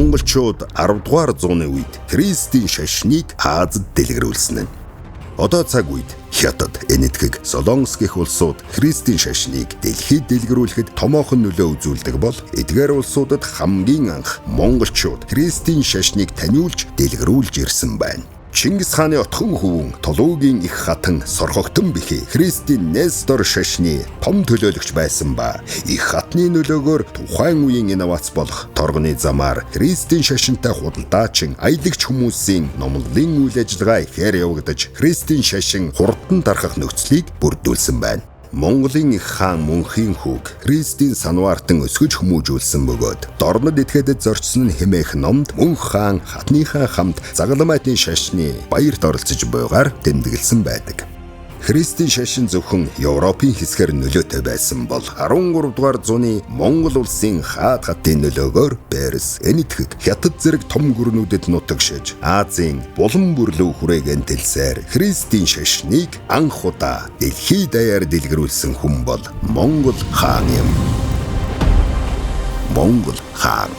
монголчууд 10 дугаар зууны үед Христийн шашныг Азад дэлгэрүүлсэн нь. Одоо цаг үед Хятад, Энэтхэг, Солонгос гэх улсууд Христийн шашныг дэлхийд дэлгэрүүлэхэд томоохон нөлөө үзүүлдэг бол эдгээр улсуудад хамгийн анх монголчууд Христийн шашныг таниулж дэлгэрүүлж ирсэн байна. Чингис хааны отхон хөвөн Тулуугийн их хатан Соргогтон бихий Христийн Нестор шашны том төлөөлөгч байсан ба их хатны нөлөөгөөр тухайн үеийн инновац болох торгоны замаар Христийн шашинтай худалдаачин аялагч хүмүүсийн номлолын үйл ажиллагаа ихээр явагдаж Христийн шашин хурдан дарахах нөхцөлийг бүрдүүлсэн байна. Монголын их хаан Мөнхийн хүүг Христийн санваартан өсгөж хүмүүжүүлсэн бөгөөд дорнод этгээдэд зорчсон нь хэмээх номд Мөнх хаан хатныхаа хамт Загалмайтын шашны баярт оролцож буйгаар тэмдэглэсэн байдаг. Христийн шашин зөвхөн Европын хэсгээр нөлөөтэй байсан бол 13 дугаар зууны Монгол улсын хаад хатын нөлөөгөөр Перс, Энэтхэг, Хятад зэрэг том гүрнүүдэд нутагшиж Азийн булан бүрлүү хүрээгэн дэлсээр Христийн шашныг анх удаа дэлхийд даяар дэлгэрүүлсэн хүн бол Монгол хаан юм. Монгол хаан